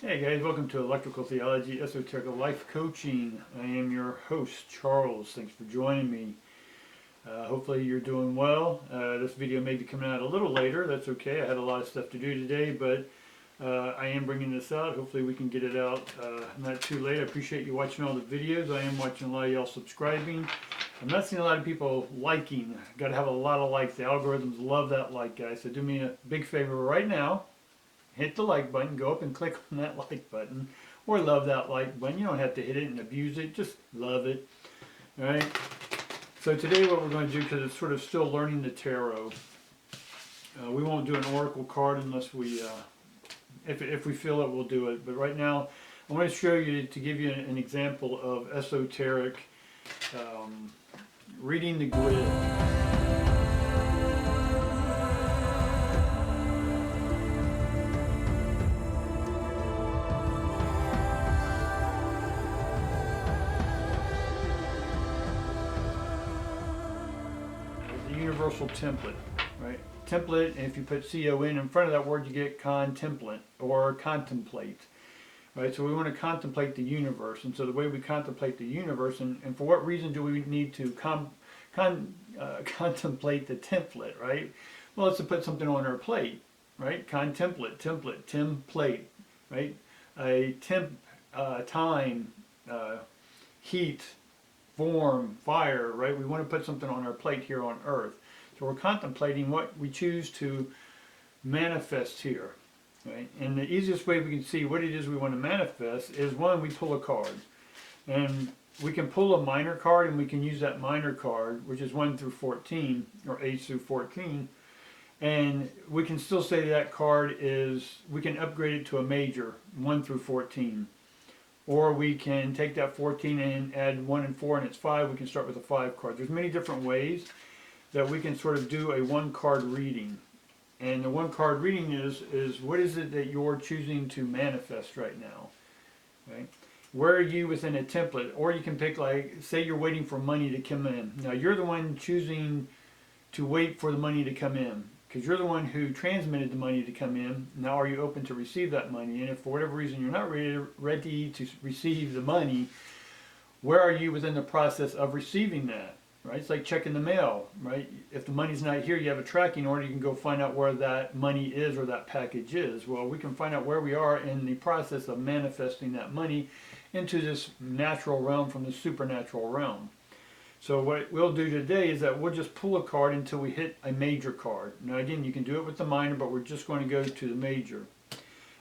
Hey guys, welcome to Electrical Theology, Esoteric Life Coaching. I am your host, Charles. Thanks for joining me. Hopefully you're doing well. This video may be coming out a little later. That's okay. I had a lot of stuff to do today, but I am bringing this out. Hopefully we can get it out not too late. I appreciate you watching all the videos. I am watching a lot of y'all subscribing. I'm not seeing a lot of people liking. Got to have a lot of likes. The algorithms love that like, guys. So do me a big favor right now. Hit the like button, go up and click on that like button, or love that like button. You don't have to hit it and abuse it, just love it. Alright, so today what we're going to do, because it's sort of still learning the tarot, we won't do an oracle card unless we, if we feel it, we'll do it. But right now, I want to show you, to give you an example of esoteric reading the grid. Universal template, right? Template, and if you put C-O-N in front of that word, you get contemplate or contemplate, right? So we want to contemplate the universe, and so the way we contemplate the universe, and for what reason do we need to contemplate the template, right? Well, it's to put something on our plate, right? Contemplate, template, right? A time, heat, form, fire, right? We want to put something on our plate here on earth. So we're contemplating what we choose to manifest here, right? And the easiest way we can see what it is we want to manifest is, one, we pull a card. And we can pull a minor card, and we can use that minor card, which is 1 through 14, or 8 through 14. And we can still say that card is, we can upgrade it to a major, 1 through 14. Or we can take that 14 and add 1 and 4 and it's 5. We can start with a 5 card. There's many different ways that we can sort of do a 1 card reading. And the 1 card reading is what is it that you're choosing to manifest right now? Right? Where are you within a template? Or you can pick, like, say you're waiting for money to come in. Now you're the one choosing to wait for the money to come in, because you're the one who transmitted the money to come in. Now are you open to receive that money? And if for whatever reason you're not ready to receive the money, where are you within the process of receiving that? Right? It's like checking the mail, right? If the money's not here, you have a tracking order, you can go find out where that money is or that package is. Well, we can find out where we are in the process of manifesting that money into this natural realm from the supernatural realm. So what we'll do today is that we'll just pull a card until we hit a major card. Now again, you can do it with the minor, but we're just going to go to the major.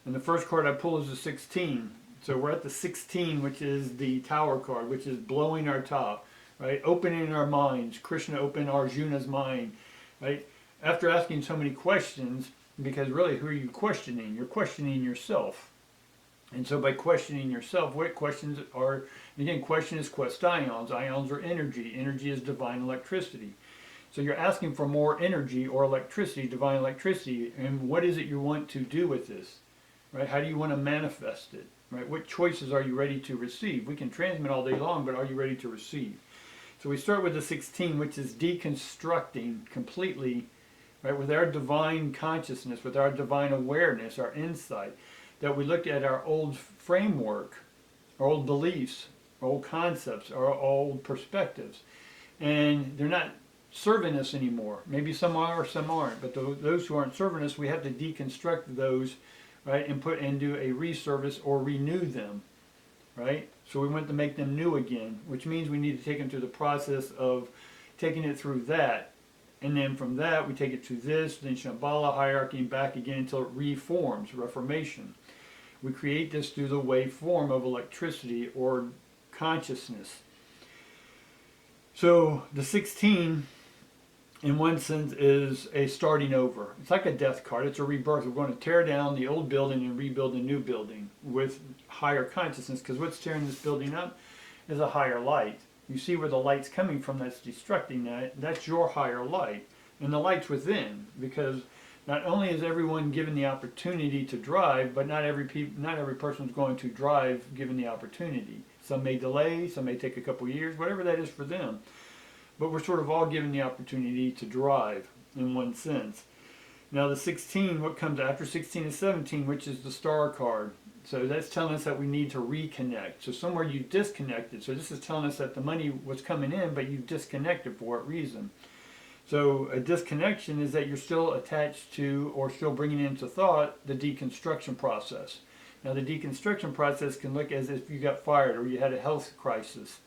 And the first card I pull is the 16. So we're at the 16, which is the Tower card, which is blowing our top, right? Opening our minds. Krishna opened Arjuna's mind, right? After asking so many questions, because really, who are you questioning? You're questioning yourself. And so by questioning yourself, what questions are, again, question is questions. Ions are energy. Energy is divine electricity. So you're asking for more energy or electricity, divine electricity, and what is it you want to do with this, right? How do you want to manifest it, right? What choices are you ready to receive? We can transmit all day long, but are you ready to receive? So we start with the 16, which is deconstructing completely, right, with our divine consciousness, with our divine awareness, our insight, that we looked at our old framework, our old beliefs, our old concepts, our old perspectives, and they're not serving us anymore. Maybe some are, some aren't, but those who aren't serving us, we have to deconstruct those, right, and put and do a reservice or renew them, right? So we want to make them new again, which means we need to take them through the process of taking it through that. And then from that, we take it to this, then Shambhala hierarchy, and back again until it reforms, reformation. We create this through the waveform of electricity or consciousness. So the 16, in one sense, is a starting over. It's like a death card. It's a rebirth. We're going to tear down the old building and rebuild a new building with higher consciousness, because what's tearing this building up is a higher light. You see where the light's coming from that's destructing that. That's your higher light. And the light's within, because not only is everyone given the opportunity to drive, but not every person is going to drive given the opportunity. Some may delay, some may take a couple years, whatever that is for them. But we're sort of all given the opportunity to drive in one sense. Now the 16, what comes after 16 is 17, which is the star card. So that's telling us that we need to reconnect. So somewhere you disconnected. So this is telling us that the money was coming in, but you disconnected. For what reason? So a disconnection is that you're still attached to or still bringing into thought the deconstruction process. Now the deconstruction process can look as if you got fired or you had a health crisis,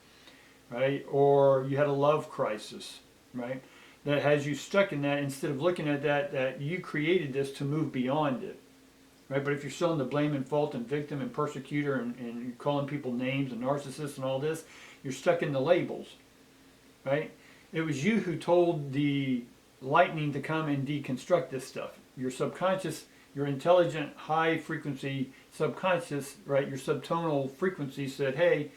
right? Or you had a love crisis, right? That has you stuck in that instead of looking at that you created this to move beyond it, right? But if you're still in the blame and fault and victim and persecutor and you're calling people names and narcissists and all this, you're stuck in the labels, right? It was you who told the lightning to come and deconstruct this stuff. Your subconscious, your intelligent, high frequency subconscious, right? Your subtonal frequency said, hey,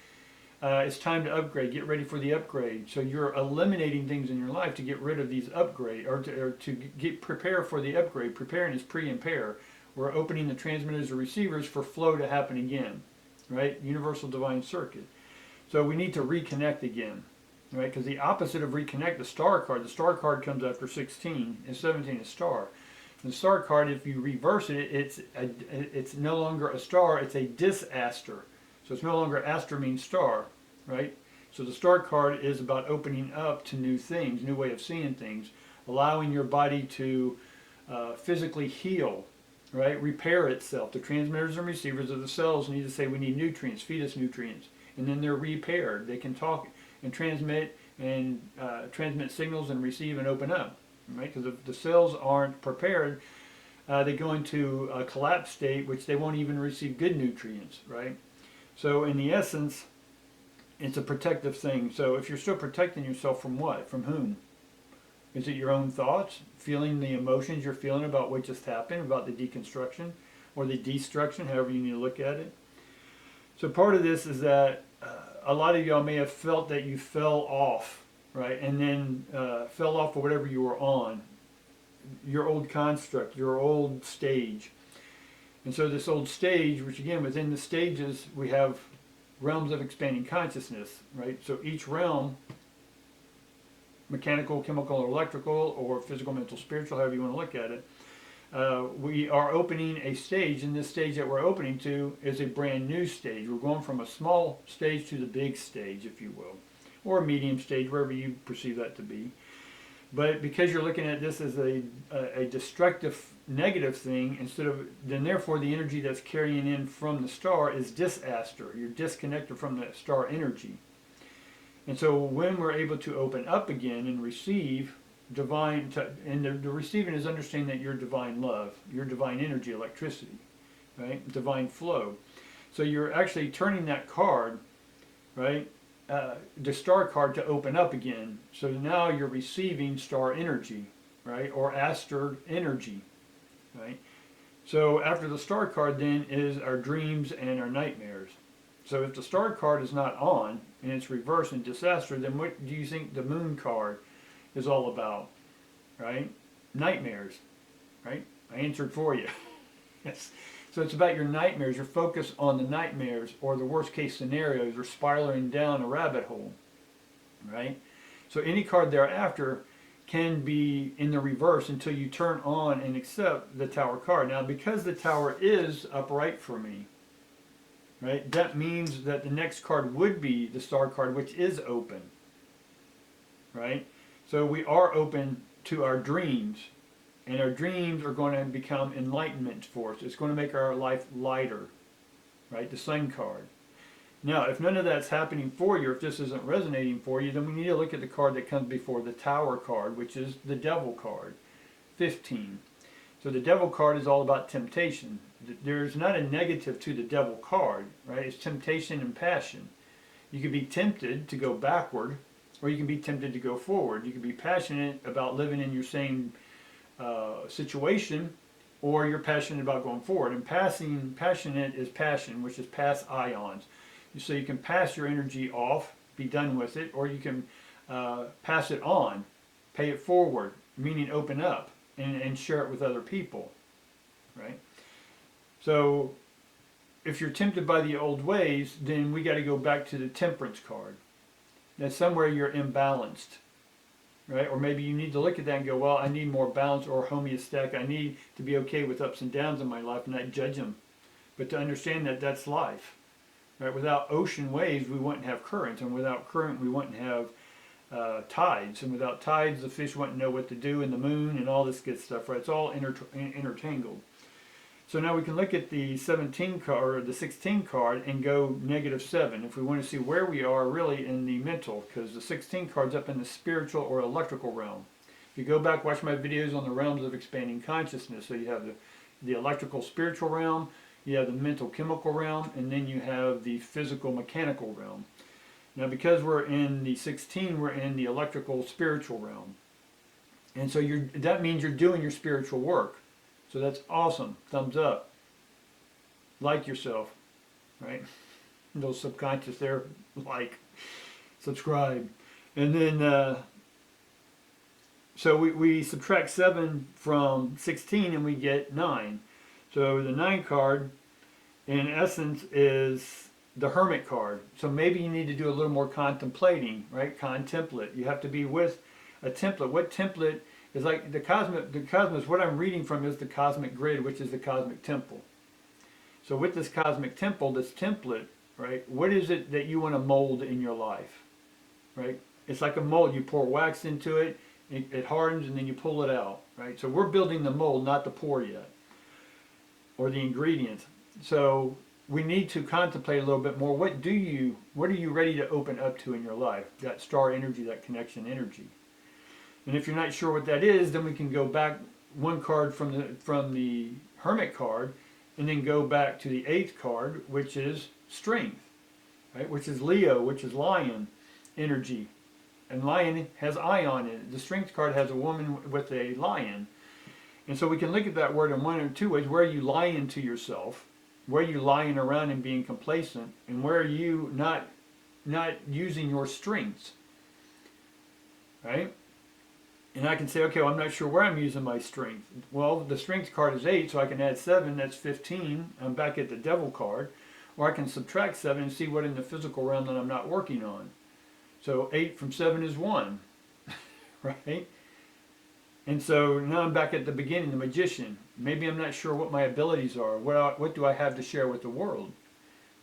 it's time to upgrade. Get ready for the upgrade. So you're eliminating things in your life to get rid of these upgrade, or to prepare for the upgrade. Preparing is pre-impair. We're opening the transmitters or receivers for flow to happen again, right? Universal divine circuit. So we need to reconnect again, right? Because the opposite of reconnect, the star card comes after 16, and 17 is star. The star card, if you reverse it, it's no longer a star, it's a disaster. So it's no longer aster means star, right? So the star card is about opening up to new things, new way of seeing things, allowing your body to physically heal, right? Repair itself. The transmitters and receivers of the cells need to say, we need nutrients, feed us nutrients. And then they're repaired. They can talk and transmit signals and receive and open up, right? Because if the cells aren't prepared, they go into a collapse state, which they won't even receive good nutrients, right? So in the essence, it's a protective thing. So if you're still protecting yourself from what? From whom? Is it your own thoughts? Feeling the emotions you're feeling about what just happened, about the deconstruction or the destruction, however you need to look at it? So part of this is that a lot of y'all may have felt that you fell off, right? And then fell off of whatever you were on, your old construct, your old stage. And so this old stage, which again, within the stages, we have realms of expanding consciousness, right? So each realm, mechanical, chemical, or electrical, or physical, mental, spiritual, however you want to look at it, we are opening a stage, and this stage that we're opening to is a brand new stage. We're going from a small stage to the big stage, if you will, or a medium stage, wherever you perceive that to be. But because you're looking at this as a destructive, negative thing, then therefore the energy that's carrying in from the star is disaster. You're disconnected from the star energy. And so when we're able to open up again and receive divine, and the receiving is understanding that you're divine love, your divine energy, electricity, right? Divine flow. So you're actually turning that card, right? The star card to open up again. So now you're receiving star energy, right? Or aster energy, right? So after the star card then is our dreams and our nightmares. So if the star card is not on and it's reversed and disaster, then what do you think the moon card is all about, right? Nightmares, right? I answered for you. Yes. So it's about your nightmares, your focus on the nightmares or the worst case scenarios or spiraling down a rabbit hole, right? So any card thereafter can be in the reverse until you turn on and accept the tower card. Now because the tower is upright for me, right, that means that the next card would be the star card, which is open, right? So we are open to our dreams. And our dreams are going to become enlightenment for us. It's going to make our life lighter, right? The sun card. Now, if none of that's happening for you, if this isn't resonating for you, then we need to look at the card that comes before the tower card, which is the devil card, 15. So the devil card is all about temptation. There's not a negative to the devil card, right? It's temptation and passion. You can be tempted to go backward, or you can be tempted to go forward. You can be passionate about living in your same situation, or you're passionate about going forward. And passionate is passion, which is pass ions. So you can pass your energy off, be done with it, or you can pass it on, pay it forward, meaning open up and share it with other people, right? So if you're tempted by the old ways, then we got to go back to the temperance card. That somewhere you're imbalanced, right? Or maybe you need to look at that and go, well, I need more balance or homeostatic. I need to be okay with ups and downs in my life and not judge them. But to understand that that's life, right? Without ocean waves, we wouldn't have currents. And without current, we wouldn't have tides. And without tides, the fish wouldn't know what to do, and the moon and all this good stuff, right? It's all intertangled. So now we can look at the 17 card or the 16 card and go -7 if we want to see where we are really in the mental, because the 16 card's up in the spiritual or electrical realm. If you go back, watch my videos on the realms of expanding consciousness. So you have the electrical spiritual realm, you have the mental chemical realm, and then you have the physical mechanical realm. Now because we're in the 16, we're in the electrical spiritual realm. And so that means you're doing your spiritual work. So that's awesome. Thumbs up. Like yourself, right? Those subconscious there, like, subscribe. And then, so we subtract 7 from 16 and we get 9. So the 9 card, in essence, is the Hermit card. So maybe you need to do a little more contemplating, right? Contemplate. You have to be with a template. What template? It's like the cosmos, what I'm reading from is the cosmic grid, which is the cosmic temple. So with this cosmic temple, this template, right, what is it that you want to mold in your life, right? It's like a mold. You pour wax into it, it hardens, and then you pull it out, right? So we're building the mold, not the pour yet, or the ingredients. So we need to contemplate a little bit more. What are you ready to open up to in your life? That star energy, that connection energy. And if you're not sure what that is, then we can go back one card from the Hermit card, and then go back to the 8th card, which is Strength, right? Which is Leo, which is Lion energy, and Lion has Ion in it. The Strength card has a woman with a lion, and so we can look at that word in one or two ways. Where are you lying to yourself? Where are you lying around and being complacent? And where are you not using your strengths, right? And I can say, okay, well, I'm not sure where I'm using my strength. Well, the strength card is 8, so I can add 7, that's 15. I'm back at the devil card. Or I can subtract 7 and see what in the physical realm that I'm not working on. So 8 from 7 is 1, right? And so now I'm back at the beginning, the magician. Maybe I'm not sure what my abilities are. What do I have to share with the world?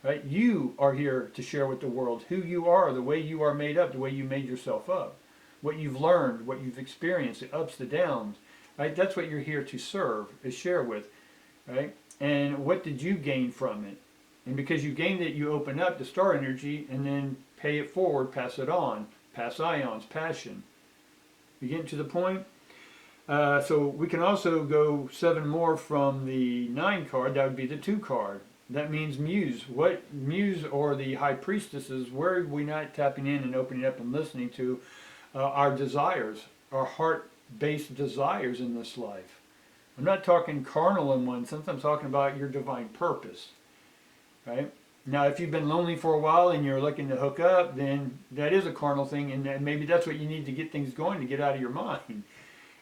Right? You are here to share with the world who you are, the way you are made up, the way you made yourself up. What you've learned, what you've experienced, the ups, the downs, right? That's what you're here to serve, is share with, right? And what did you gain from it? And because you gained it, you open up the star energy and then pay it forward, pass it on, pass ions, passion. You getting to the point? So we can also go 7 more from the 9 card. That would be the 2 card. That means muse. What muse or the high priestesses, where are we not tapping in and opening up and listening to our desires, our heart-based desires in this life? I'm not talking carnal in one sense. I'm talking about your divine purpose, right? Now, if you've been lonely for a while and you're looking to hook up, then that is a carnal thing, and maybe that's what you need to get things going, to get out of your mind,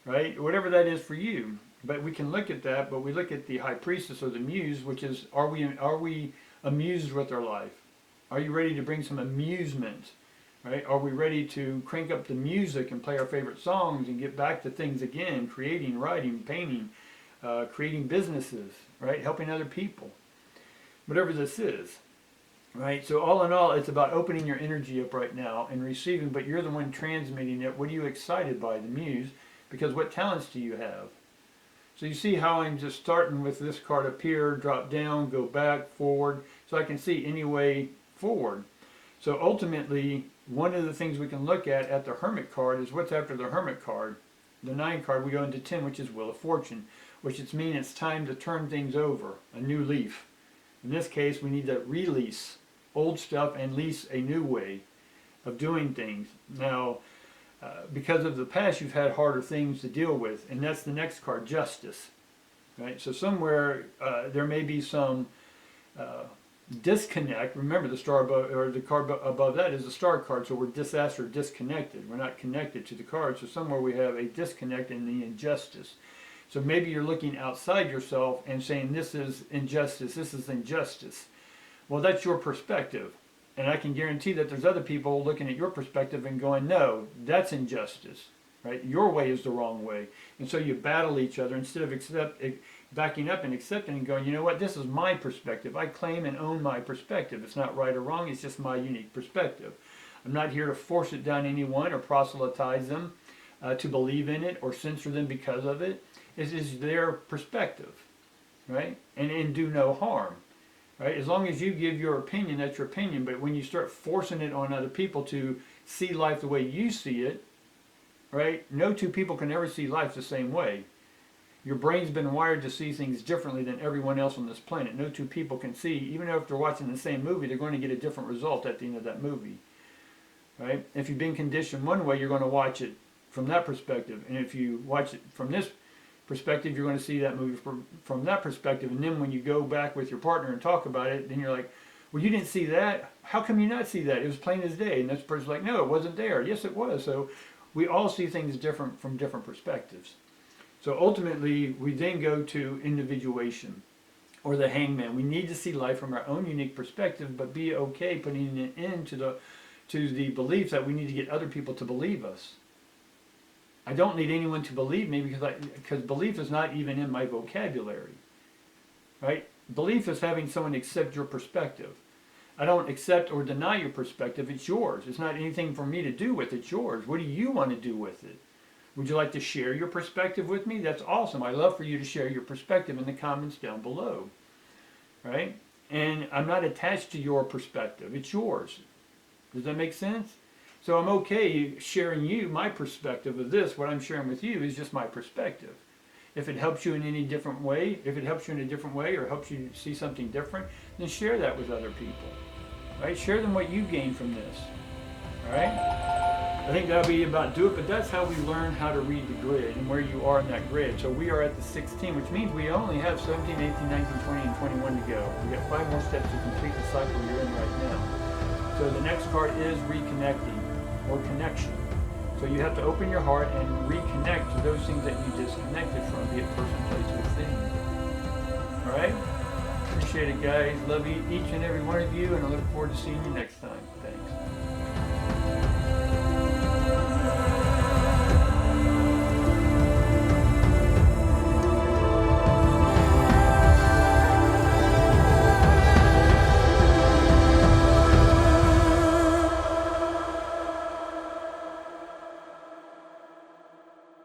right? Whatever that is for you. But we can look at that, but we look at the high priestess or the muse, which is, are we amused with our life? Are you ready to bring some amusement? Right? Are we ready to crank up the music and play our favorite songs and get back to things again, creating, writing, painting, creating businesses, right? Helping other people, whatever this is, right? So all in all, it's about opening your energy up right now and receiving, but you're the one transmitting it. What are you excited by, the muse? Because what talents do you have? So you see how I'm just starting with this card up here, drop down, go back, forward, so I can see any way forward. So ultimately, one of the things we can look at the Hermit card is what's after the Hermit card. The 9 card, we go into 10, which is Wheel of Fortune, which means it's time to turn things over, a new leaf. In this case, we need to release old stuff and lease a new way of doing things. Now, because of the past, you've had harder things to deal with, and that's the next card, Justice. Right? So somewhere there may be some disconnect. Remember, the star above, or the card above that is the star card, so we're disconnected. We're not connected to the card, so somewhere we have a disconnect in the injustice. So maybe you're looking outside yourself and saying, this is injustice, this is injustice. Well, that's your perspective. And I can guarantee that there's other people looking at your perspective and going, no, that's injustice. right? Your way is the wrong way. And so you battle each other instead of backing up and accepting and going, you know what, this is my perspective. I claim and own my perspective. It's not right or wrong, it's just my unique perspective. I'm not here to force it down anyone or proselytize them to believe in it or censor them because of it. It is their perspective, right? And do no harm, right? As long as you give your opinion, that's your opinion. But when you start forcing it on other people to see life the way you see it, right? No two people can ever see life the same way. Your brain's been wired to see things differently than everyone else on this planet. No two people can see, even if they're watching the same movie, they're going to get a different result at the end of that movie, right? If you've been conditioned one way, you're going to watch it from that perspective. And if you watch it from this perspective, you're going to see that movie from that perspective. And then when you go back with your partner and talk about it, then you're like, well, you didn't see that? How come you not see that? It was plain as day. And this person's like, no, it wasn't there. Yes, it was. So we all see things different from different perspectives. So ultimately, we then go to individuation, or the hangman. We need to see life from our own unique perspective, but be okay putting it into the belief that we need to get other people to believe us. I don't need anyone to believe me because belief is not even in my vocabulary, right? Belief is having someone accept your perspective. I don't accept or deny your perspective. It's yours. It's not anything for me to do with. It's yours. What do you want to do with it? Would you like to share your perspective with me? That's awesome. I'd love for you to share your perspective in the comments down below, right? And I'm not attached to your perspective. It's yours. Does that make sense? So I'm okay sharing you my perspective of this. What I'm sharing with you is just my perspective. If it helps you in any different way, if it helps you in a different way or helps you see something different, then share that with other people, right? Share them what you gain from this, all right? I think that'll be about do it, but that's how we learn how to read the grid and where you are in that grid. So we are at the 16, which means we only have 17, 18, 19, 20, and 21 to go. We've got 5 more steps to complete the cycle you're in right now. So the next card is reconnecting or connection. So you have to open your heart and reconnect to those things that you disconnected from, be it person, place, or thing. All right? Appreciate it, guys. Love each and every one of you, and I look forward to seeing you next time. Thanks.